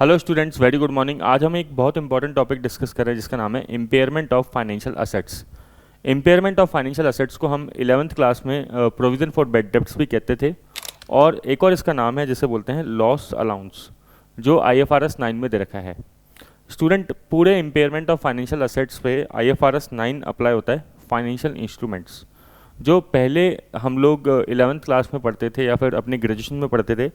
Hello students, very good morning. आज हम एक बहुत इंपॉर्टेंट टॉपिक डिस्कस कर रहे हैं जिसका नाम है impairment of financial assets. Impairment of financial assets को हम 11th क्लास में प्रोविजन फॉर बैड डेब्ट्स भी कहते थे, और एक और इसका नाम है जिसे बोलते हैं लॉस अलाउंस, जो IFRS 9 में दे रखा है। स्टूडेंट, पूरे इम्पेयरमेंट ऑफ फाइनेंशियल असेट्स पे IFRS 9 अप्लाई होता है फाइनेंशियल इंस्ट्रूमेंट्स। जो पहले हम लोग 11th क्लास में पढ़ते थे या फिर अपने ग्रेजुएशन में पढ़ते थे,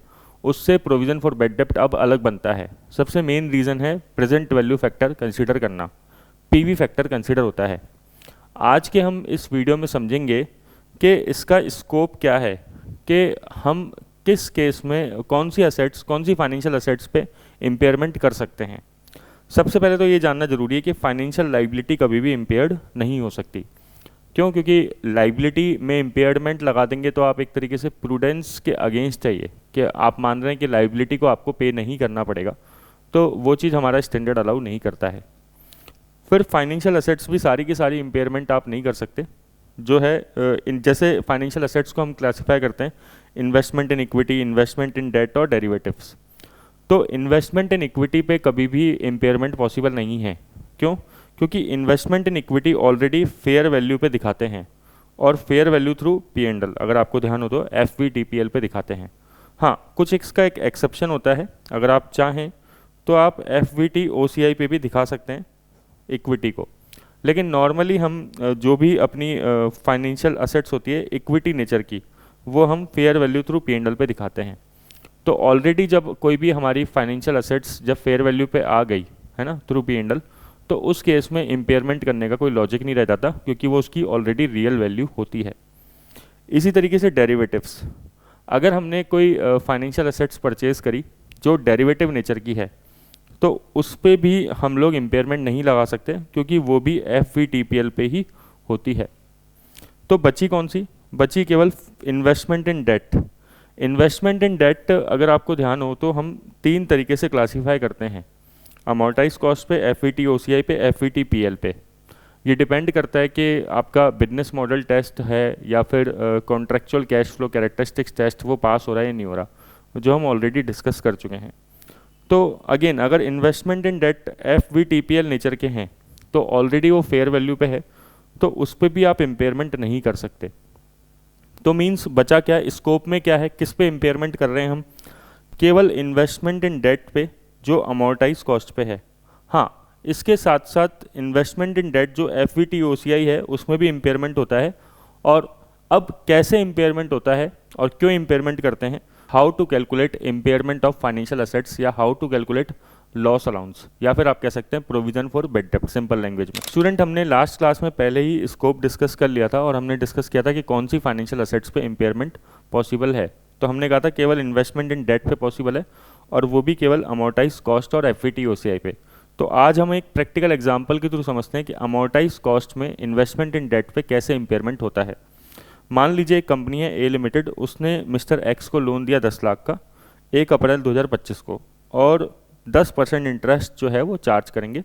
उससे प्रोविज़न फॉर बैड डेब्ट अब अलग बनता है। सबसे मेन रीज़न है प्रेजेंट वैल्यू फैक्टर कंसीडर करना, PV फैक्टर कंसीडर होता है। आज के हम इस वीडियो में समझेंगे कि इसका स्कोप क्या है, कि हम किस केस में कौन सी असेट्स, कौन सी फाइनेंशियल असेट्स पे इम्पेयरमेंट कर सकते हैं। सबसे पहले तो ये जानना जरूरी है कि फाइनेंशियल लाइबिलिटी कभी भी इम्पेयर्ड नहीं हो सकती। क्यों? क्योंकि लाइबिलिटी में इम्पेयरमेंट लगा देंगे तो आप एक तरीके से प्रूडेंस के अगेंस्ट है ये, कि आप मान रहे हैं कि लाइबिलिटी को आपको पे नहीं करना पड़ेगा, तो वो चीज़ हमारा स्टैंडर्ड अलाउ नहीं करता है। फिर फाइनेंशियल असेट्स भी सारी की सारी इम्पेयरमेंट आप नहीं कर सकते। जो है जैसे फाइनेंशियल असेट्स को हम क्लासीफाई करते हैं investment in equity, investment in debt और डेरिवेटिव्स। तो इन्वेस्टमेंट इन इक्विटी पे कभी भी इम्पेयरमेंट पॉसिबल नहीं है। क्यों? क्योंकि investment in equity already fair value पे दिखाते हैं, और फेयर वैल्यू थ्रू P&L, अगर आपको ध्यान हो तो FVTPL पे दिखाते हैं। हाँ, कुछ इसका एक एक्सेप्शन होता है, अगर आप चाहें तो आप FVTOCI पे भी दिखा सकते हैं इक्विटी को, लेकिन नॉर्मली हम जो भी अपनी फाइनेंशियल असेट्स होती है इक्विटी नेचर की, वो हम फेयर वैल्यू थ्रू P&L पे दिखाते हैं। तो ऑलरेडी जब कोई भी हमारी फाइनेंशियल असेट्स जब फेयर वैल्यू पे आ गई है ना थ्रू P&L, तो उस केस में इम्पेयरमेंट करने का कोई लॉजिक नहीं रह जाता, क्योंकि वो उसकी ऑलरेडी रियल वैल्यू होती है। इसी तरीके से डेरिवेटिव्स, अगर हमने कोई फाइनेंशियल असेट्स परचेज करी जो डेरिवेटिव नेचर की है, तो उस पर भी हम लोग इम्पेयरमेंट नहीं लगा सकते, क्योंकि वो भी FVTPL पे ही होती है। तो बची कौन सी? बची केवल investment in debt. Investment in debt अगर आपको ध्यान हो तो हम 3 तरीके से क्लासीफाई करते हैं, अमोर्टाइज कॉस्ट पे, FVTOCI पे, FVTPL पे। ये डिपेंड करता है कि आपका बिजनेस मॉडल टेस्ट है या फिर contractual cash flow characteristics test वो पास हो रहा है या नहीं हो रहा, जो हम ऑलरेडी डिस्कस कर चुके हैं। तो अगेन, अगर investment in debt FVTPL nature के हैं तो ऑलरेडी वो फेयर वैल्यू पे है, तो उस पर भी आप इम्पेयरमेंट नहीं कर सकते। तो मीन्स बचा क्या? स्कोप में क्या है, किस पे इम्पेयरमेंट कर रहे हैं हम? केवल इन्वेस्टमेंट इन डेट पे जो अमोर्टाइज कॉस्ट पे है। हाँ, इसके साथ साथ इन्वेस्टमेंट इन डेट जो FVTOCI है उसमें भी इम्पेयरमेंट होता है। और अब कैसे इम्पेयरमेंट होता है और क्यों इम्पेयरमेंट करते हैं, how to calculate impairment of financial assets, या how to calculate loss allowance, या फिर आप कह सकते हैं प्रोविजन फॉर बैड डेब्ट, सिंपल लैंग्वेज में। स्टूडेंट, हमने लास्ट क्लास में पहले ही स्कोप डिस्कस कर लिया था, और हमने डिस्कस किया था कि कौन सी फाइनेंशियल असेट्स पे इम्पेयरमेंट पॉसिबल है। तो हमने कहा था केवल इन्वेस्टमेंट इन डेट पे पॉसिबल है, और वो भी केवल अमोर्टाइज कॉस्ट और FVTOCI पे। तो आज हम एक प्रैक्टिकल एग्जांपल के थ्रू समझते हैं कि अमोर्टाइज कॉस्ट में इन्वेस्टमेंट इन डेट पे कैसे इम्पेयरमेंट होता है। मान लीजिए एक कंपनी है A लिमिटेड, उसने मिस्टर X को लोन दिया 10 लाख का 1 अप्रैल 2025 को, और 10% इंटरेस्ट जो है वो चार्ज करेंगे।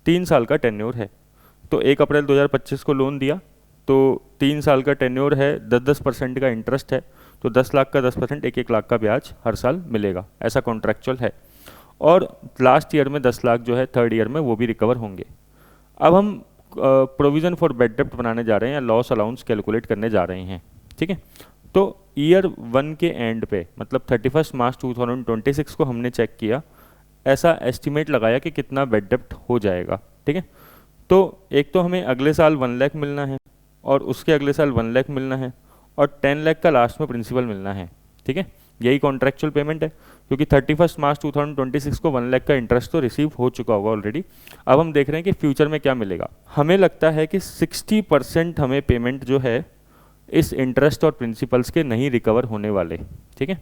3 साल का टेन्योर है, तो 1 अप्रैल 2025 को लोन दिया, तो 3 साल का टेन्योर है, 10% का इंटरेस्ट है, तो 10 लाख का 10%, 1 लाख का ब्याज हर साल मिलेगा, ऐसा कॉन्ट्रैक्चुअल है। और लास्ट ईयर में 10 लाख जो है थर्ड ईयर में वो भी रिकवर होंगे। अब हम प्रोविज़न फॉर बैड डेब्ट बनाने जा रहे हैं या लॉस अलाउंस कैलकुलेट करने जा रहे हैं, ठीक है। तो ईयर 1 के एंड पे, मतलब 31 मार्च 2026 को हमने चेक किया, ऐसा एस्टिमेट लगाया कि कितना बैड डेब्ट हो जाएगा, ठीक है। तो एक तो हमें अगले साल 1 लाख मिलना है, और उसके अगले साल 1 लाख मिलना है, और 10 लाख का लास्ट में प्रिंसिपल मिलना है, ठीक है। यही कॉन्ट्रैक्चुअल पेमेंट है, क्योंकि 31 मार्च 2026 को 1 लाख का इंटरेस्ट तो रिसीव हो चुका होगा ऑलरेडी। अब हम देख रहे हैं कि फ्यूचर में क्या मिलेगा। हमें लगता है कि 60% हमें पेमेंट जो है इस इंटरेस्ट और प्रिंसिपल्स के नहीं रिकवर होने वाले, ठीक है।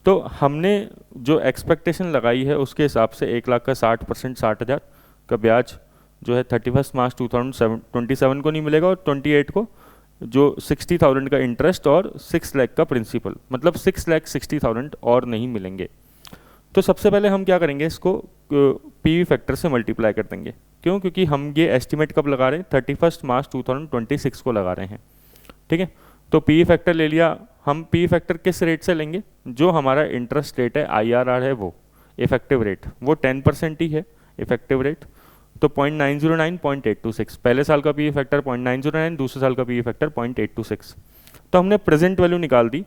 तो हमने जो एक्सपेक्टेशन लगाई है उसके हिसाब से 1 लाख का 60%, 60,000 का ब्याज जो है 31 मार्च 2027 को नहीं मिलेगा, और 28 को जो 60,000 का इंटरेस्ट और 6 लाख का प्रिंसिपल, मतलब 6,60,000 और नहीं मिलेंगे। तो सबसे पहले हम क्या करेंगे, इसको PV फैक्टर से मल्टीप्लाई कर देंगे। क्यों? क्योंकि हम ये एस्टिमेट कब लगा रहे हैं, 31 मार्च 2026 को लगा रहे हैं, ठीक है। तो PV फैक्टर ले लिया। हम PV फैक्टर किस रेट से लेंगे? जो हमारा इंटरेस्ट रेट है, IRR है वो, इफेक्टिव रेट वो 10% ही है इफेक्टिव रेट, तो 0.909 0.826, पहले साल का पी फैक्टर 0.909, दूसरे साल का पी फैक्टर 0.826। तो हमने प्रेजेंट वैल्यू निकाल दी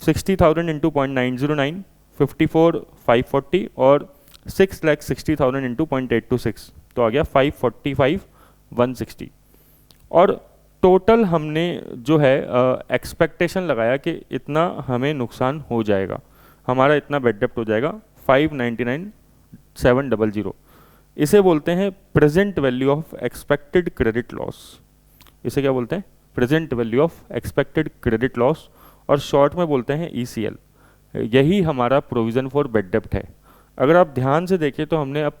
60,000 इंटू 0.909, 54,540 और 6,60,000 इंटू 0.826, तो आ गया 545,160। और टोटल हमने जो है एक्सपेक्टेशन लगाया कि इतना हमें नुकसान हो जाएगा, हमारा इतना बेड डेप्ट हो जाएगा 599,700। इसे बोलते हैं present value of expected credit loss. इसे क्या बोलते हैं? Present value of expected credit loss, और शॉर्ट में बोलते हैं ECL। यही हमारा प्रोविज़न फॉर बेड डेप्ट है। अगर आप ध्यान से देखें तो हमने अब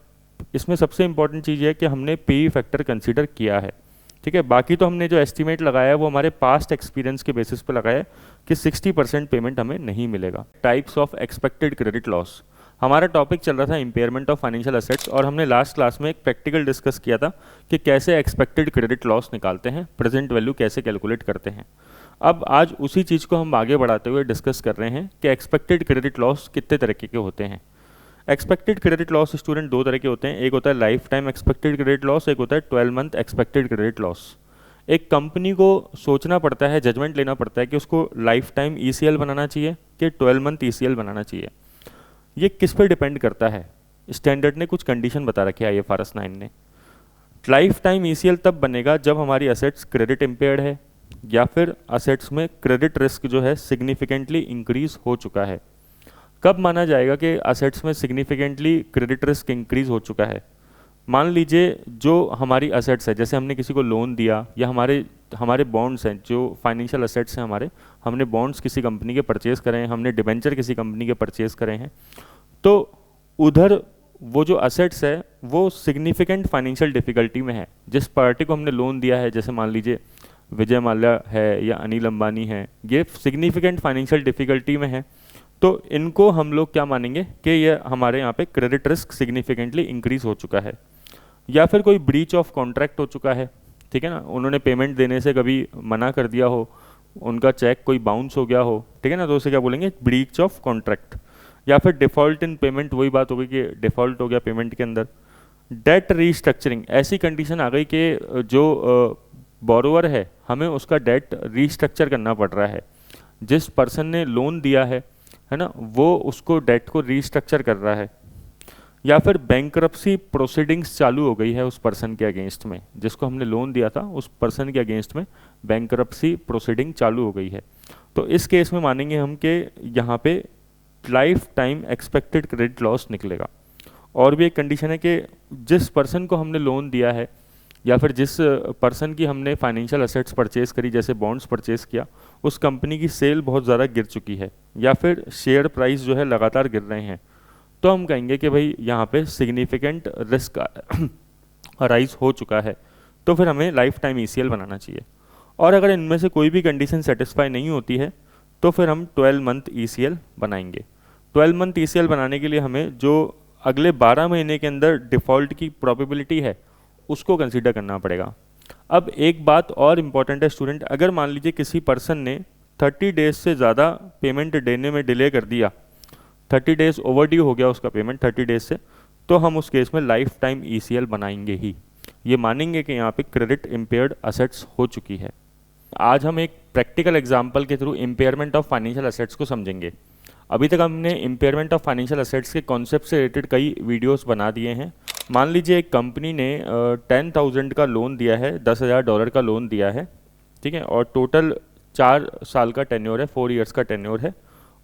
इसमें सबसे इंपॉर्टेंट चीज़ है कि हमने पी फैक्टर कंसीडर किया है, ठीक है। बाकी तो हमने जो एस्टिमेट लगाया है वो हमारे पास्ट एक्सपीरियंस के बेसिस पे लगाया है कि 60% पेमेंट हमें नहीं मिलेगा। Types of expected credit loss, हमारा टॉपिक चल रहा था इम्पेयरमेंट ऑफ फाइनेंशियल एसेट्स, और हमने लास्ट क्लास में एक प्रैक्टिकल डिस्कस किया था कि कैसे एक्सपेक्टेड क्रेडिट लॉस निकालते हैं, प्रेजेंट वैल्यू कैसे कैलकुलेट करते हैं। अब आज उसी चीज़ को हम आगे बढ़ाते हुए डिस्कस कर रहे हैं कि एक्सपेक्टेड क्रेडिट लॉस कितने तरीके के होते हैं। एक्सपेक्टेड क्रेडिट लॉस स्टूडेंट दो तरह के होते हैं, एक होता है life time expected credit loss, एक होता है 12 मंथ एक्सपेक्टेड क्रेडिट लॉस। एक कंपनी को सोचना पड़ता है, जजमेंट लेना पड़ता है कि उसको लाइफ टाइम ECL बनाना चाहिए कि 12 मंथ ECL बनाना चाहिए। ये किस पे डिपेंड करता है? स्टैंडर्ड ने कुछ कंडीशन बता रखी है IFRS 9 ने। लाइफ टाइम ECL तब बनेगा जब हमारी असेट्स क्रेडिट इम्पेयर्ड है या फिर असेट्स में क्रेडिट रिस्क जो है सिग्निफिकेंटली इंक्रीज हो चुका है। कब माना जाएगा कि असेट्स में सिग्निफिकेंटली क्रेडिट रिस्क इंक्रीज हो चुका है? मान लीजिए जो हमारी असेट्स है, जैसे हमने किसी को लोन दिया या हमारे बॉन्ड्स हैं, जो फाइनेंशियल असेट्स हैं हमारे, हमने बॉन्ड्स किसी कंपनी के परचेज़ करे हैं, हमने डिबेंचर किसी कंपनी के परचेज़ करे हैं, तो उधर वो जो असेट्स है वो सिग्निफिकेंट फाइनेंशियल डिफ़िकल्टी में है। जिस पार्टी को हमने लोन दिया है, जैसे मान लीजिए विजय माल्या है या अनिल अंबानी है, ये सिग्निफिकेंट फाइनेंशियल डिफ़िकल्टी में है, तो इनको हम लोग क्या मानेंगे कि ये हमारे यहाँ पे क्रेडिट रिस्क सिग्निफिकेंटली इंक्रीज हो चुका है। या फिर कोई ब्रीच ऑफ कॉन्ट्रैक्ट हो चुका है, ठीक है ना, उन्होंने पेमेंट देने से कभी मना कर दिया हो, उनका चेक कोई बाउंस हो गया हो, ठीक है ना, तो उसे क्या बोलेंगे? Breach of contract. या फिर डिफ़ॉल्ट इन पेमेंट, वही बात हो गई कि डिफ़ॉल्ट हो गया पेमेंट के अंदर। डेट रीस्ट्रक्चरिंग, ऐसी कंडीशन आ गई कि जो बोरोवर है हमें उसका डेट रीस्ट्रक्चर करना पड़ रहा है, जिस पर्सन ने लोन दिया है ना, वो उसको डेट को रीस्ट्रक्चर कर रहा है। या फिर बैंकरप्सी प्रोसीडिंग्स चालू हो गई है उस पर्सन के अगेंस्ट में, जिसको हमने लोन दिया था उस पर्सन के अगेंस्ट में बैंकरप्सी प्रोसीडिंग चालू हो गई है। तो इस केस में मानेंगे हम कि यहाँ पे life time expected credit loss निकलेगा। और भी एक कंडीशन है कि जिस पर्सन को हमने लोन दिया है या फिर जिस पर्सन की हमने फाइनेंशियल असेट्स परचेज़ करी, जैसे बॉन्ड्स परचेज़ किया, उस कंपनी की सेल बहुत ज़्यादा गिर चुकी है या फिर शेयर प्राइस जो है लगातार गिर रहे हैं, तो हम कहेंगे कि भाई यहाँ पे सिग्निफिकेंट रिस्क अराइज हो चुका है, तो फिर हमें लाइफ टाइम ECL बनाना चाहिए। और अगर इनमें से कोई भी कंडीशन सेटिस्फाई नहीं होती है तो फिर हम 12 मंथ ECL बनाएंगे। 12 मंथ ECL बनाने के लिए हमें जो अगले 12 महीने के अंदर डिफ़ॉल्ट की प्रोबेबिलिटी है उसको कंसीडर करना पड़ेगा। अब एक बात और इम्पॉर्टेंट है स्टूडेंट, अगर मान लीजिए किसी पर्सन ने 30 डेज से ज़्यादा पेमेंट देने में डिले कर दिया, 30 डेज ओवरड्यू हो गया उसका पेमेंट 30 डेज से, तो हम उस केस में लाइफ टाइम ECL बनाएंगे ही। ये मानेंगे कि यहाँ पे क्रेडिट इम्पेयर्ड असेट्स हो चुकी है। आज हम एक प्रैक्टिकल एग्जाम्पल के through impairment of financial assets को समझेंगे। अभी तक हमने इम्पेयरमेंट ऑफ फाइनेंशियल असेट्स के कॉन्सेप्ट से रिलेटेड कई वीडियोस बना दिए हैं। मान लीजिए एक कंपनी ने 10,000 का लोन दिया है, $10,000 का लोन दिया है, ठीक है, और टोटल 4 साल का टेन्योर है, 4 ईयर्स का टेन्योर है,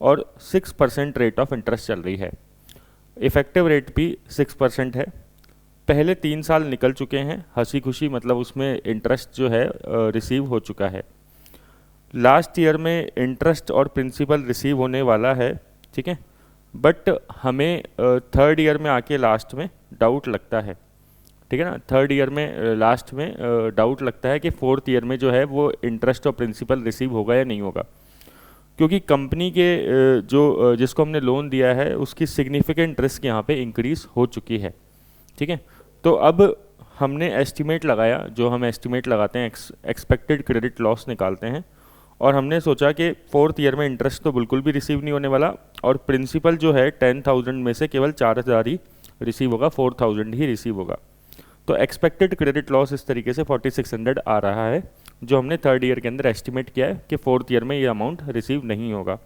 और 6% रेट ऑफ इंटरेस्ट चल रही है। इफेक्टिव रेट भी 6% है। पहले 3 साल निकल चुके हैं हंसी खुशी, मतलब उसमें इंटरेस्ट जो है रिसीव हो चुका है। लास्ट ईयर में इंटरेस्ट और प्रिंसिपल रिसीव होने वाला है, ठीक है, बट हमें 3rd ईयर में आके लास्ट में डाउट लगता है, ठीक है ना, 3rd ईयर में लास्ट में डाउट लगता है कि 4th ईयर में जो है वो इंटरेस्ट और प्रिंसिपल रिसीव होगा या नहीं होगा, क्योंकि कंपनी के जो जिसको हमने लोन दिया है उसकी सिग्निफिकेंट रिस्क यहाँ पे इंक्रीज हो चुकी है, ठीक है। तो अब हमने एस्टिमेट लगाया, जो हम एस्टिमेट लगाते हैं एक्सपेक्टेड क्रेडिट लॉस निकालते हैं, और हमने सोचा कि 4th ईयर में इंटरेस्ट तो बिल्कुल भी रिसीव नहीं होने वाला और प्रिंसिपल जो है 10,000 में से केवल 4,000 ही रिसीव होगा, 4,000 ही रिसीव होगा। तो एक्सपेक्टेड क्रेडिट लॉस इस तरीके से 4600 आ रहा है, जो हमने 3rd ईयर के अंदर एस्टिमेट किया है कि 4th ईयर में ये अमाउंट रिसीव नहीं होगा।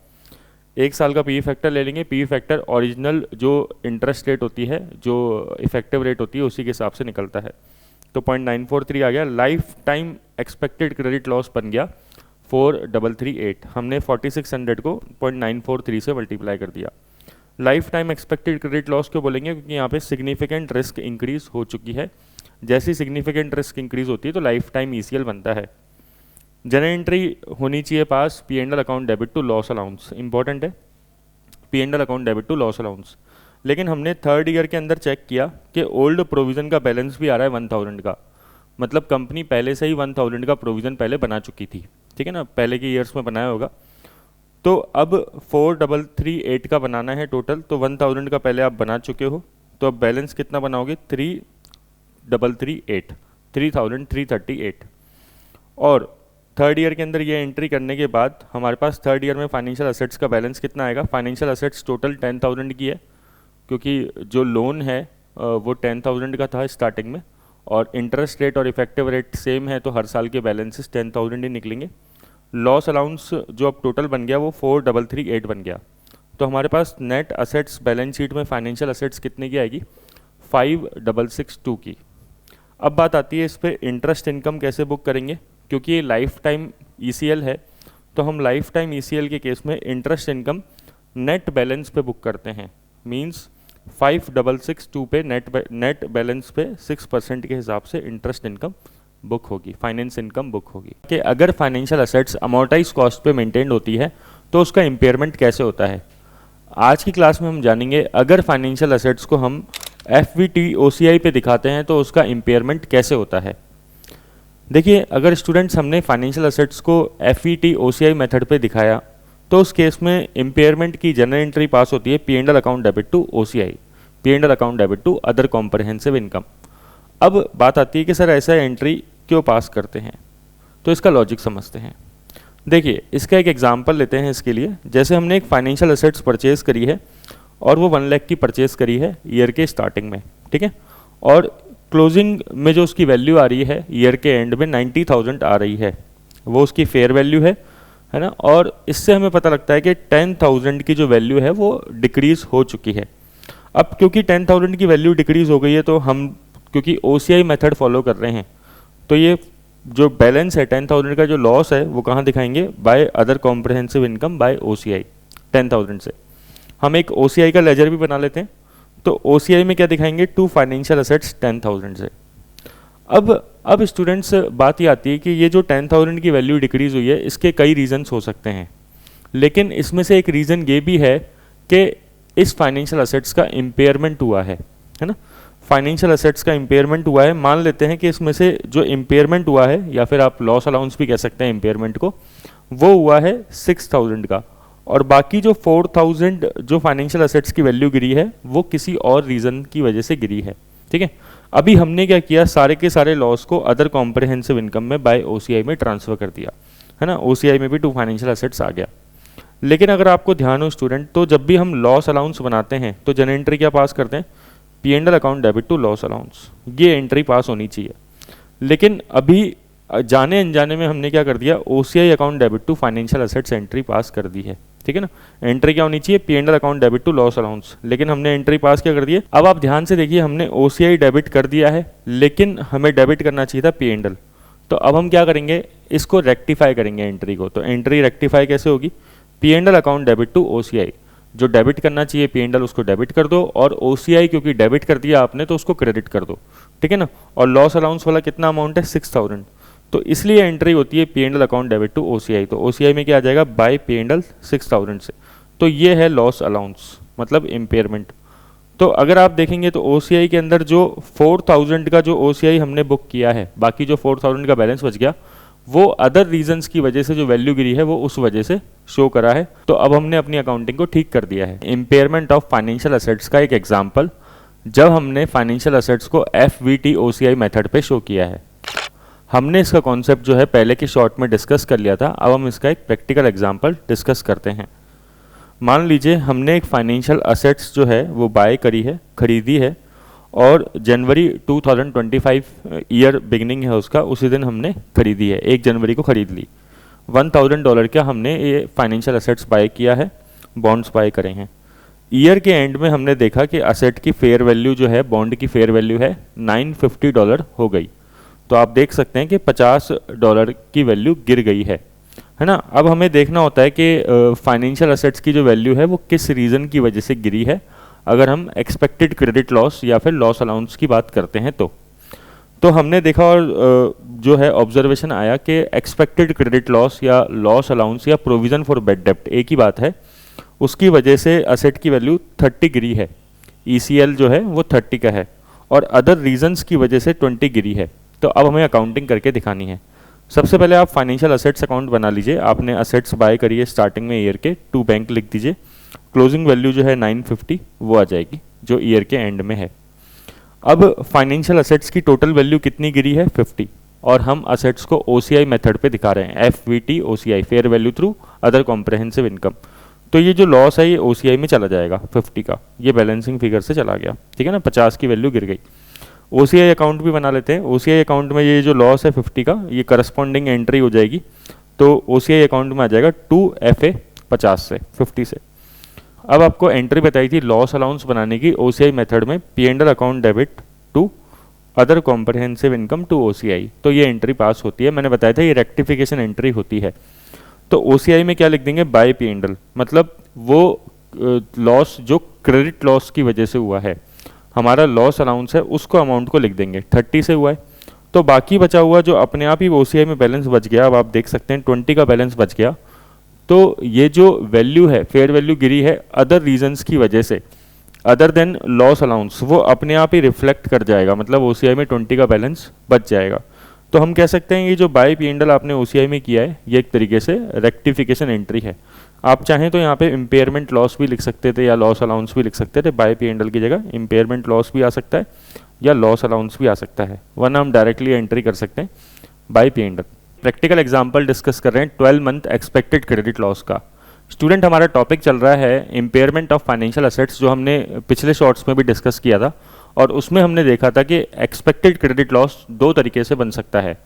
1 साल का पी फैक्टर ले लेंगे। पी फैक्टर ओरिजिनल जो इंटरेस्ट रेट होती है, जो इफेक्टिव रेट होती है, उसी के हिसाब से निकलता है। तो 0.943 आ गया। Life time expected credit loss बन गया 4338। हमने 4600 को 0.943 से मल्टीप्लाई कर दिया। Life time expected credit loss क्यों बोलेंगे? क्योंकि यहाँ पे सिग्निफिकेंट रिस्क इंक्रीज हो चुकी है। जैसी सिग्निफिकेंट रिस्क इंक्रीज होती है तो लाइफ टाइम ईसीएल बनता है। जनरल एंट्री होनी चाहिए पास P and L account debit to loss allowance, important है P and L account debit to loss allowance. लेकिन हमने 3rd ईयर के अंदर चेक किया कि ओल्ड प्रोविज़न का बैलेंस भी आ रहा है 1000 का, मतलब कंपनी पहले से ही 1000 का प्रोविज़न पहले बना चुकी थी, ठीक है ना, पहले के ईयर्स में बनाया होगा। तो अब 4338 का बनाना है टोटल, तो 1000 का पहले आप बना चुके हो, तो अब बैलेंस कितना बनाओगे? 3338, 3338। और 3rd ईयर के अंदर ये एंट्री करने के बाद हमारे पास 3rd ईयर में फाइनेंशियल असेट्स का बैलेंस कितना आएगा? फाइनेंशियल असेट्स टोटल 10,000 की है, क्योंकि जो लोन है वो 10,000 का था स्टार्टिंग में, और इंटरेस्ट रेट और इफेक्टिव रेट सेम है, तो हर साल के बैलेंसेस 10,000 ही निकलेंगे। लॉस अलाउंस जो अब टोटल बन गया वो 4338 बन गया। तो हमारे पास नेट असेट्स बैलेंस शीट में फाइनेंशियल असेट्स कितने की आएगी? 5662 की। अब बात आती है इस पर इंटरेस्ट इनकम कैसे बुक करेंगे, क्योंकि ये लाइफ टाइम ईसीएल है, तो हम लाइफ टाइम ईसीएल के केस में इंटरेस्ट इनकम नेट बैलेंस पे बुक करते हैं। मींस 5662 पे नेट बैलेंस पे 6% के हिसाब से इंटरेस्ट इनकम बुक होगी, फाइनेंस इनकम बुक होगी। कि अगर फाइनेंशियल असेट्स अमोर्टाइज कॉस्ट पे मेंटेन होती है तो उसका इम्पेयरमेंट कैसे होता है, आज की क्लास में हम जानेंगे। अगर फाइनेंशियल असेट्स को हम एफवीटी ओसीआई पे दिखाते हैं तो उसका इम्पेयरमेंट कैसे होता है। देखिए, अगर स्टूडेंट्स हमने फाइनेंशियल असेट्स को एफवीटी ओसीआई मेथड पे दिखाया तो उस केस में इम्पेयरमेंट की जनरल एंट्री पास होती है P and L account debit to OCI, P and L account debit to other comprehensive income. अब बात आती है कि सर ऐसा एंट्री क्यों पास करते हैं, तो इसका लॉजिक समझते हैं। देखिए, इसका एक एग्जांपल लेते हैं इसके लिए। जैसे हमने एक फाइनेंशियल असेट्स परचेज करी है और वो 1 लाख की परचेज करी है ईयर के स्टार्टिंग में, ठीक है, और क्लोजिंग में जो उसकी वैल्यू आ रही है ईयर के एंड में 90,000 आ रही है, वो उसकी फेयर वैल्यू है ना। और इससे हमें पता लगता है कि 10,000 की जो वैल्यू है वो डिक्रीज हो चुकी है। अब क्योंकि 10,000 की वैल्यू डिक्रीज हो गई है, तो हम क्योंकि ओसीआई मेथड फॉलो कर रहे हैं, तो ये जो बैलेंस है 10,000 का जो लॉस है वो कहाँ दिखाएंगे? By other comprehensive income by OCI. 10,000 से हम एक ओसीआई का लेजर भी बना लेते हैं, तो ओसीआई में क्या दिखाएंगे? टू फाइनेंशियल असेट्स 10,000 से। अब स्टूडेंट्स बात ये आती है कि ये जो 10,000 की वैल्यू डिक्रीज हुई है, इसके कई रीजंस हो सकते हैं, लेकिन इसमें से एक रीज़न ये भी है कि इस फाइनेंशियल असेट्स का इम्पेयरमेंट हुआ है ना। फाइनेंशियल असेट्स का इम्पेयरमेंट हुआ है, मान लेते हैं कि इसमें से जो इम्पेयरमेंट हुआ है, या फिर आप लॉस अलाउंस भी कह सकते हैं इम्पेयरमेंट को, वो हुआ है 6,000 का, और बाकी जो 4,000 जो फाइनेंशियल असेट्स की वैल्यू गिरी है वो किसी और रीज़न की वजह से गिरी है, ठीक है। अभी हमने क्या किया? सारे के सारे लॉस को अदर कॉम्प्रहेंसिव इनकम में बाय ओसीआई में ट्रांसफर कर दिया, है ना। ओसीआई में भी टू फाइनेंशियल असेट्स आ गया। लेकिन अगर आपको ध्यान हो स्टूडेंट, तो जब भी हम लॉस अलाउंस बनाते हैं तो जनरल एंट्री क्या पास करते हैं? P and L account debit to loss allowance, ये एंट्री पास होनी चाहिए। लेकिन अभी जाने अनजाने में हमने क्या कर दिया? OCI account debit to financial assets entry pass कर दी है, ठीक है ना। एंट्री क्या होनी चाहिए? P and L account debit to loss allowance, लेकिन हमने एंट्री पास क्या कर दी है? अब आप ध्यान से देखिए, हमने ओसीआई डेबिट कर दिया है, लेकिन हमें डेबिट करना चाहिए था पी एंड एल। तो अब हम क्या करेंगे? इसको रेक्टिफाई करेंगे एंट्री को। तो एंट्री रेक्टिफाई कैसे होगी? P and L account debit to OCI, जो डेबिट करना चाहिए पी एंड एल उसको डेबिट कर दो, और ओसीआई क्योंकि डेबिट कर दिया आपने तो उसको क्रेडिट कर दो, ठीक है ना। और लॉस अलाउंस वाला कितना अमाउंट है? 6,000, तो इसलिए एंट्री होती है P and L account debit to OCI. तो ओसीआई में क्या आ जाएगा? बाय पी एंड एल 6,000 से। तो ये है लॉस अलाउंस, मतलब इम्पेयरमेंट। तो अगर आप देखेंगे तो ओसीआई के अंदर जो 4,000 का जो ओसीआई हमने बुक किया है, बाकी जो 4,000 का बैलेंस बच गया, वो अदर रीजंस की वजह से जो वैल्यू गिरी है वो उस वजह से शो करा है। तो अब हमने अपनी अकाउंटिंग को ठीक कर दिया है। इम्पेयरमेंट ऑफ फाइनेंशियल असेट्स का एक एग्जांपल, जब हमने फाइनेंशियल असेट्स को एफवीटी ओसीआई मेथड पे शो किया है। हमने इसका कॉन्सेप्ट जो है पहले के शॉर्ट में डिस्कस कर लिया था, अब हम इसका एक प्रैक्टिकल एग्जांपल डिस्कस करते हैं। मान लीजिए हमने एक फाइनेंशियल असेट्स जो है वो बाय करी है, खरीदी है, और जनवरी 2025 ईयर बिगनिंग है उसका, उसी दिन हमने खरीदी है, 1 जनवरी को खरीद ली। $1000 का हमने ये फाइनेंशियल असेट्स बाय किया है, बॉन्ड्स बाय करे हैं। ईयर के एंड में हमने देखा कि असेट की फेयर वैल्यू जो है, बॉन्ड की फेयर वैल्यू है $950 हो गई। तो आप देख सकते हैं कि $50 की वैल्यू गिर गई है ना। अब हमें देखना होता है कि फाइनेंशियल असेट्स की जो वैल्यू है वो किस रीज़न की वजह से गिरी है, अगर हम एक्सपेक्टेड क्रेडिट लॉस या फिर लॉस अलाउंस की बात करते हैं तो हमने देखा और जो है ऑब्जर्वेशन आया कि एक्सपेक्टेड क्रेडिट लॉस या लॉस अलाउंस या प्रोविज़न फॉर बैड डेप्ट एक ही बात है, उसकी वजह से असेट की वैल्यू 30 गिरी है, ECL जो है वो 30 का है, और अदर रीजंस की वजह से 20 गिरी है। तो अब हमें अकाउंटिंग करके दिखानी है। सबसे पहले आप फाइनेंशियल असेट्स अकाउंट बना लीजिए। आपने असेट्स बाय करी है स्टार्टिंग में ईयर के, टू बैंक लिख दीजिए, क्लोजिंग वैल्यू जो है 950 वो आ जाएगी जो ईयर के एंड में है। अब फाइनेंशियल असेट्स की टोटल वैल्यू कितनी गिरी है, 50, और हम असेट्स को OCI मेथड पे दिखा रहे हैं, FVT OCI, fair value through other comprehensive income. तो ये जो लॉस है ये OCI में चला जाएगा 50 का, ये बैलेंसिंग फिगर से चला गया, ठीक है ना, 50 की वैल्यू गिर गई। OCI अकाउंट भी बना लेते हैं। OCI अकाउंट में ये जो लॉस है 50 का, ये करस्पॉन्डिंग एंट्री हो जाएगी, तो OCI अकाउंट में आ जाएगा 2FA 50 से, 50 से। अब आपको एंट्री बताई थी लॉस अलाउंस बनाने की OCI मेथड में, P&L account debit to other comprehensive income to OCI, तो ये एंट्री पास होती है। मैंने बताया था ये रेक्टिफिकेशन एंट्री होती है। तो OCI में क्या लिख देंगे, बाय P&L, मतलब वो लॉस जो क्रेडिट लॉस की वजह से हुआ है, हमारा लॉस अलाउंस है, उसको अमाउंट को लिख देंगे, 30 से हुआ है। तो बाकी बचा हुआ जो अपने आप ही OCI में बैलेंस बच गया, अब आप देख सकते हैं 20 का बैलेंस बच गया। तो ये जो वैल्यू है, फेयर वैल्यू गिरी है अदर रीजंस की वजह से, अदर देन लॉस अलाउंस, वो अपने आप ही रिफ्लेक्ट कर जाएगा, मतलब OCI में 20 का बैलेंस बच जाएगा। तो हम कह सकते हैं ये जो बाय P&L आपने OCI में किया है, ये एक तरीके से रेक्टिफिकेशन एंट्री है। आप चाहें तो यहाँ पे इम्पेयरमेंट लॉस भी लिख सकते थे या लॉस अलाउंस भी लिख सकते थे, बाय P&L की जगह इम्पेयरमेंट लॉस भी आ सकता है या लॉस अलाउंस भी आ सकता है, वरना हम डायरेक्टली एंट्री कर सकते हैं bye P&L। Practical example discuss कर रहे हैं 12 मंथ एक्सपेक्टेड क्रेडिट लॉस का। स्टूडेंट, हमारा टॉपिक चल रहा है इम्पेयरमेंट ऑफ फाइनेंशियल असेट्स, जो हमने पिछले शॉर्ट्स में भी डिस्कस किया था, और उसमें हमने देखा था कि एक्सपेक्टेड क्रेडिट लॉस 2 तरीके से बन सकता है,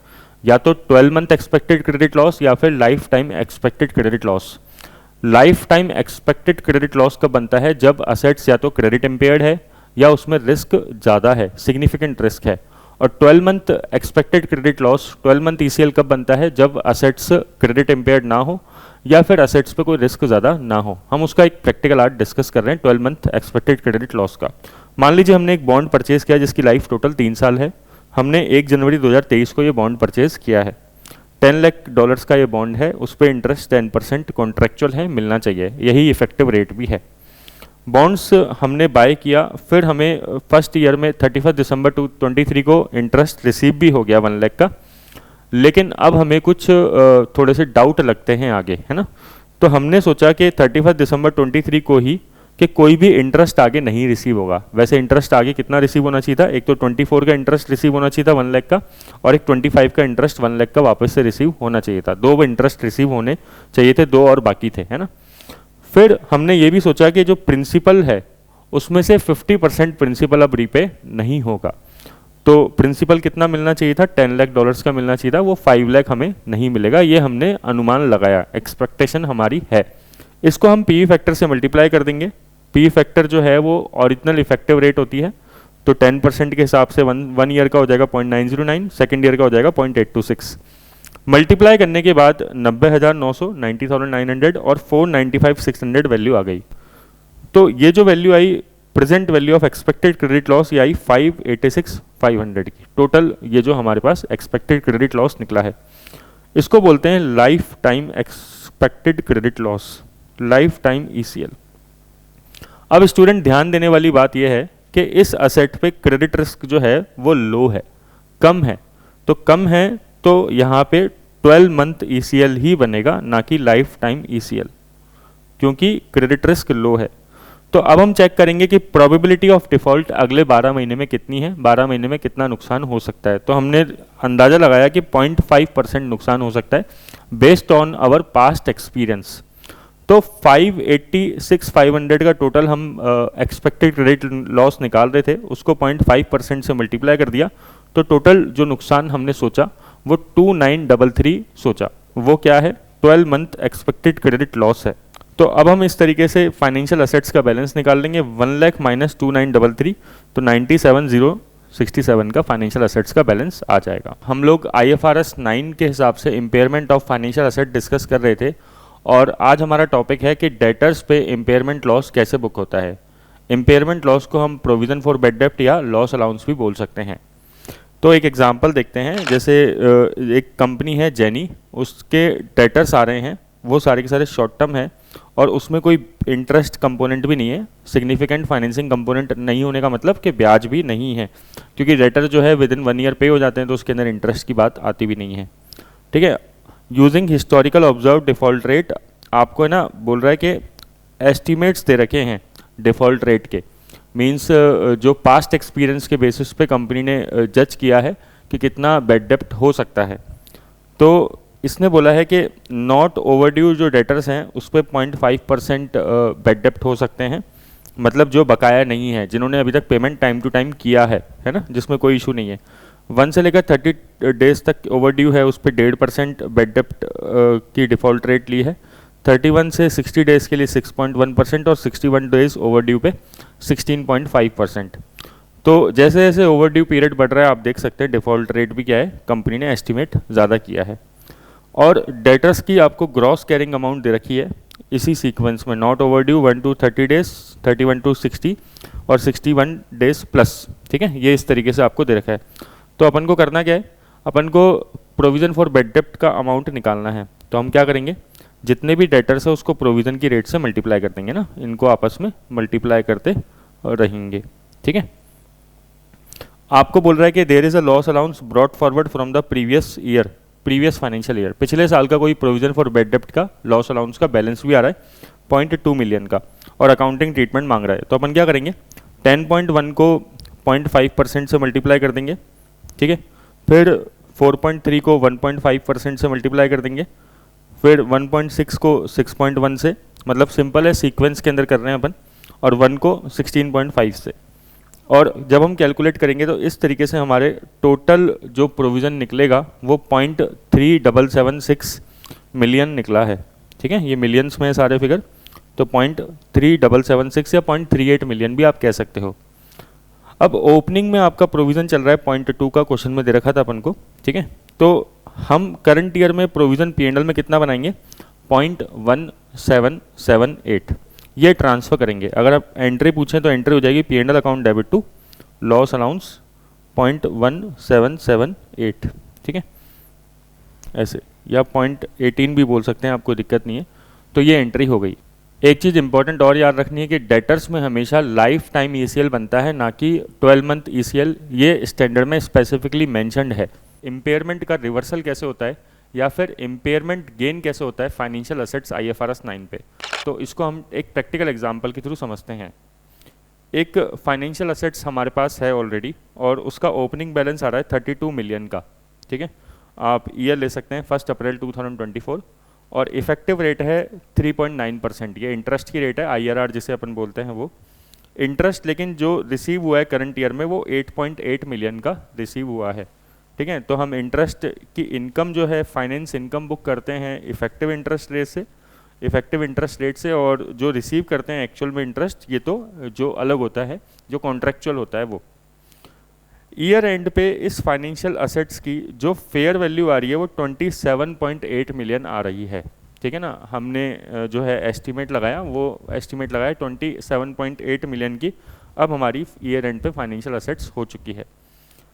या तो 12 मंथ एक्सपेक्टेड क्रेडिट लॉस या फिर life time expected credit loss. Life time expected credit loss कब बनता है, जब असेट्स या तो क्रेडिट इम्पेयर्ड है या उसमें रिस्क ज़्यादा है, सिग्निफिकेंट रिस्क है। और 12 month expected credit loss, 12 month ECL कब बनता है, जब असेट्स क्रेडिट इम्पेयर्ड ना हो या फिर असेट्स पे कोई रिस्क ज़्यादा ना हो। हम उसका एक प्रैक्टिकल आर्ट डिस्कस कर रहे हैं 12 मंथ एक्सपेक्टेड क्रेडिट लॉस का। मान लीजिए हमने एक बॉन्ड परचेज किया जिसकी लाइफ टोटल 3 साल है। हमने 1 जनवरी 2023 को ये बॉन्ड परचेज किया है, $10 लाख का ये बॉन्ड है, उस पर इंटरेस्ट 10% कॉन्ट्रेक्चुअल है, मिलना चाहिए, यही इफेक्टिव रेट भी है। बॉन्ड्स हमने बाय किया, फिर हमें फर्स्ट ईयर में 31 दिसंबर 2023 को इंटरेस्ट रिसीव भी हो गया 1 लाख का, लेकिन अब हमें कुछ थोड़े से डाउट लगते हैं आगे, है ना। तो हमने सोचा कि 31 दिसंबर 23 को ही कि कोई भी इंटरेस्ट आगे नहीं रिसीव होगा। वैसे इंटरेस्ट आगे कितना रिसीव होना चाहिए था, एक तो 24 का इंटरेस्ट रिसीव होना चाहिए था 1 लाख का, और एक 25 का इंटरेस्ट 1 लाख का वापस से रिसीव होना चाहिए था। 2 इंटरेस्ट रिसीव होने चाहिए थे, 2 और बाकी थे, है ना। फिर हमने ये भी सोचा कि जो प्रिंसिपल है उसमें से 50% प्रिंसिपल अब रीपे नहीं होगा, तो प्रिंसिपल कितना मिलना चाहिए था, $10 लाख का मिलना चाहिए था, वो 5 लाख हमें नहीं मिलेगा, ये हमने अनुमान लगाया, एक्सपेक्टेशन हमारी है। इसको हम PE फैक्टर से मल्टीप्लाई कर देंगे। PE फैक्टर जो है वो ओरिजिनल इफेक्टिव रेट होती है, तो 10% के हिसाब से वन ईयर का हो जाएगा 0.909, सेकेंड ईयर का हो जाएगा 0.826। मल्टीप्लाई करने के बाद 90,900, 90,900 और 495,600 वैल्यू आ गई। तो ये जो value I, present value of expected credit loss, ये आई 586,500 की। टोटल ये जो हमारे पास एक्सपेक्टेड क्रेडिट लॉस निकला है, इसको बोलते हैं life time expected credit loss, life time ECL। अब स्टूडेंट, ध्यान देने वाली बात यह है कि इस असेट पे क्रेडिट रिस्क जो है वो लो है, कम है। तो कम है तो यहाँ पे 12 मंथ ECL ही बनेगा, ना कि लाइफ टाइम ECL, क्योंकि क्रेडिट रिस्क लो है। तो अब हम चेक करेंगे कि प्रोबेबिलिटी ऑफ डिफ़ॉल्ट अगले 12 महीने में कितनी है, 12 महीने में कितना नुकसान हो सकता है। तो हमने अंदाज़ा लगाया कि 0.5% नुकसान हो सकता है based on our past experience. तो 586,500 का टोटल हम एक्सपेक्टेड क्रेडिट लॉस निकाल रहे थे, उसको 0.5% से मल्टीप्लाई कर दिया, तो टोटल जो नुकसान हमने सोचा वो 2933 सोचा। वो क्या है? 12 मंथ एक्सपेक्टेड क्रेडिट लॉस है। तो अब हम इस तरीके से फाइनेंशियल असेट्स का बैलेंस निकाल लेंगे। 1 लाख माइनस 2933, तो 97,067 का फाइनेंशियल असेट्स का बैलेंस आ जाएगा। हम लोग IFRS 9 के हिसाब से impairment of financial asset discuss कर रहे थे, और आज हमारा टॉपिक है कि डेटर्स पे इम्पेयरमेंट लॉस कैसे बुक होता है। इम्पेयरमेंट लॉस को हम प्रोविज़न फॉर बैड डेब्ट या लॉस अलाउंस भी बोल सकते हैं। तो एक एग्जांपल देखते हैं, जैसे एक कंपनी है जेनी, उसके डेटर्स आ रहे हैं, वो सारे के सारे शॉर्ट टर्म है और उसमें कोई इंटरेस्ट कंपोनेंट भी नहीं है। सिग्निफिकेंट फाइनेंसिंग कंपोनेंट नहीं होने का मतलब कि ब्याज भी नहीं है, क्योंकि डेटर जो है विद इन 1 ईयर पे हो जाते हैं, तो उसके अंदर इंटरेस्ट की बात आती भी नहीं है। ठीक है। Using historical observe default rate, आपको है ना बोल रहा है कि एस्टिमेट्स दे रखे हैं डिफ़ॉल्ट रेट के, मींस जो पास्ट एक्सपीरियंस के बेसिस पे कंपनी ने जज किया है कि कितना बैड डेब्ट हो सकता है। तो इसने बोला है कि नॉट ओवरड्यू जो डेटर्स हैं उस पर 0.5% बैड डेब्ट हो सकते हैं, मतलब जो बकाया नहीं है, जिन्होंने अभी तक पेमेंट टाइम टू टाइम किया है ना, जिसमें कोई इशू नहीं है। 1 से लेकर 30 डेज तक ओवरड्यू है, उस पर 1.5% बैड डेब्ट की डिफ़ॉल्ट रेट ली है। 31 से 60 डेज़ के लिए 6.1% और 61 डेज़ ओवरड्यू पे 16.5%। तो जैसे जैसे ओवरड्यू पीरियड बढ़ रहा है, आप देख सकते हैं डिफ़ॉल्ट रेट भी क्या है, कंपनी ने एस्टिमेट ज़्यादा किया है। और डेटर्स की आपको ग्रॉस कैरिंग अमाउंट दे रखी है इसी सीक्वेंस में, not overdue 1 to 30 days, 31 to 60 और 61 डेज प्लस। ठीक है, ये इस तरीके से आपको दे रखा है। तो अपन को करना क्या है, अपन को प्रोविज़न फॉर बैड डेब्ट का अमाउंट निकालना है। तो हम क्या करेंगे, जितने भी डेटर्स है उसको प्रोविज़न की रेट से मल्टीप्लाई कर देंगे ना, इनको आपस में मल्टीप्लाई करते रहेंगे। ठीक है। आपको बोल रहा है कि there is a loss allowance brought forward from the previous financial year, पिछले साल का कोई प्रोविज़न फॉर बैड डेब्ट का लॉस अलाउंस का बैलेंस भी आ रहा है 0.2 मिलियन का, और अकाउंटिंग ट्रीटमेंट मांग रहा है। तो अपन क्या करेंगे, 10.1 को 0.5% से मल्टीप्लाई कर देंगे। ठीक है। फिर 4.3 को 1.5% से मल्टीप्लाई कर देंगे। फिर 1.6 को 6.1 से, मतलब सिंपल है, सीक्वेंस के अंदर कर रहे हैं अपन, और 1 को 16.5 से। और जब हम कैलकुलेट करेंगे तो इस तरीके से हमारे टोटल जो प्रोविज़न निकलेगा वो 0.3776 मिलियन निकला है। ठीक है, ये मिलियंस में है सारे फिगर, तो 0.3776 या 0.38 मिलियन भी आप कह सकते हो। अब ओपनिंग में आपका प्रोविज़न चल रहा है 0.2 का, क्वेश्चन में दे रखा था अपन को। ठीक है, तो हम करंट ईयर में प्रोविज़न P&L में कितना बनाएंगे, 0.1778, ये ट्रांसफ़र करेंगे। अगर आप एंट्री पूछें तो एंट्री हो जाएगी P&L account debit to loss allowance 0.1778। ठीक है, ऐसे, या 0.18 भी बोल सकते हैं, आपको दिक्कत नहीं है। तो ये एंट्री हो गई। एक चीज़ इंपॉर्टेंट और याद रखनी है कि डेटर्स में हमेशा लाइफ टाइम ECL बनता है, ना कि 12 मंथ ECL, ये स्टैंडर्ड में स्पेसिफिकली मैंशनड है। इम्पेयरमेंट का रिवर्सल कैसे होता है या फिर इम्पेयरमेंट गेन कैसे होता है फाइनेंशियल असेट्स IFRS 9 पे, तो इसको हम एक प्रैक्टिकल एग्जांपल के थ्रू समझते हैं। एक फाइनेंशियल असेट्स हमारे पास है ऑलरेडी, और उसका ओपनिंग बैलेंस आ रहा है 32 मिलियन का। ठीक है, आप ईयर ले सकते हैं 1 अप्रैल 2024, और इफेक्टिव रेट है 3.9%। ये इंटरेस्ट की रेट है, IRR जिसे अपन बोलते हैं वो इंटरेस्ट, लेकिन जो रिसीव हुआ है करंट ईयर में वो 8.8 मिलियन का रिसीव हुआ है। ठीक है, तो हम इंटरेस्ट की इनकम जो है फाइनेंस इनकम बुक करते हैं इफेक्टिव इंटरेस्ट रेट से, और जो रिसीव करते हैं एक्चुअल में इंटरेस्ट, ये तो जो अलग होता है, जो कॉन्ट्रेक्चुअल होता है वो। ईयर एंड पे इस फाइनेंशियल असेट्स की जो फेयर वैल्यू आ रही है वो 27.8 मिलियन आ रही है। ठीक है ना, हमने जो है एस्टिमेट लगाया, वो एस्टिमेट लगाया 27.8 मिलियन की। अब हमारी ईयर एंड पे फाइनेंशियल असेट्स हो चुकी है।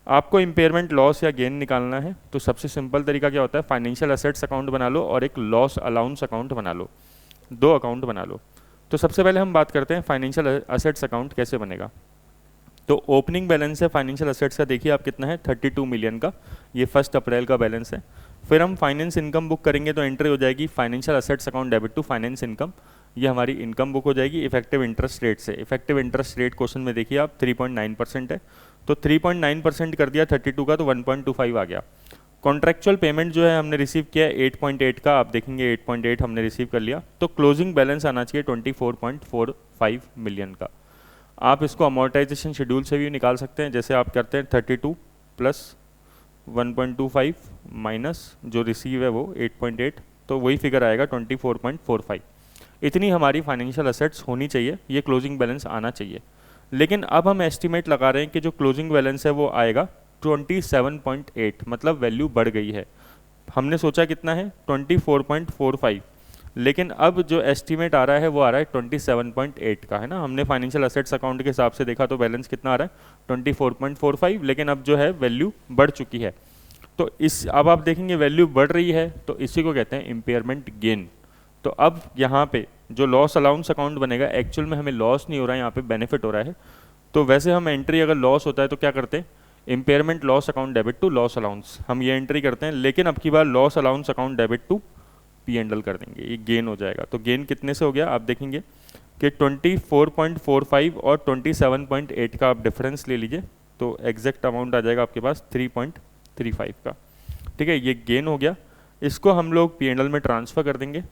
आपको इम्पेयरमेंट लॉस या गेन निकालना है, तो सबसे सिंपल तरीका क्या होता है, फाइनेंशियल असेट्स अकाउंट बना लो और एक लॉस अलाउंस अकाउंट बना लो, 2 अकाउंट बना लो। तो सबसे पहले हम बात करते हैं फाइनेंशियल असेट्स अकाउंट कैसे बनेगा। तो ओपनिंग बैलेंस है फाइनेंशियल असेट्स का, देखिए आप कितना है, 32 मिलियन का, ये 1 अप्रैल का बैलेंस है। फिर हम फाइनेंस इनकम बुक करेंगे, तो एंट्री हो जाएगी financial assets account debit to finance income, ये हमारी इनकम बुक हो जाएगी इफेक्टिव इंटरेस्ट रेट से। इफेक्टिव इंटरेस्ट रेट क्वेश्चन में देखिए आप 3.9% है, तो 3.9% कर दिया 32 का, तो 1.25 आ गया। कॉन्ट्रेक्चुअल पेमेंट जो है हमने रिसीव किया 8.8 का, आप देखेंगे 8.8 हमने रिसीव कर लिया, तो क्लोजिंग बैलेंस आना चाहिए 24.45 मिलियन का। आप इसको अमोर्टाइजेशन शेड्यूल से भी निकाल सकते हैं, जैसे आप करते हैं 32 प्लस 1.25 माइनस जो रिसीव है वो 8.8, तो वही फिगर आएगा 24.45। इतनी हमारी फाइनेंशियल असेट्स होनी चाहिए, ये क्लोजिंग बैलेंस आना चाहिए। लेकिन अब हम एस्टिमेट लगा रहे हैं कि जो क्लोजिंग बैलेंस है वो आएगा 27.8, मतलब वैल्यू बढ़ गई है। हमने सोचा कितना है 24.45, लेकिन अब जो एस्टीमेट आ रहा है वो आ रहा है 27.8 का, है ना। हमने फाइनेंशियल असेट्स अकाउंट के हिसाब से देखा तो बैलेंस कितना आ रहा है 24.45, लेकिन अब जो है वैल्यू बढ़ चुकी है। तो इस अब आप देखेंगे वैल्यू बढ़ रही है, तो इसी को कहते हैं इम्पेयरमेंट गेन। तो अब यहाँ पे जो लॉस अलाउंस अकाउंट बनेगा, एक्चुअल में हमें लॉस नहीं हो रहा है, यहाँ पे बेनिफिट हो रहा है। तो वैसे हम एंट्री अगर लॉस होता है तो क्या करते हैं, impairment loss account debit to loss allowance, हम ये एंट्री करते हैं। लेकिन अब की बार loss allowance account debit to P&L कर देंगे, ये गेन हो जाएगा। तो गेन कितने से हो गया, आप देखेंगे कि 24.45 और 27.8 का आप डिफरेंस ले लीजिए, तो एग्जैक्ट अमाउंट आ जाएगा आपके पास 3.35 का। ठीक है, ये गेन हो गया, इसको हम लोग P&L में ट्रांसफ़र कर देंगे।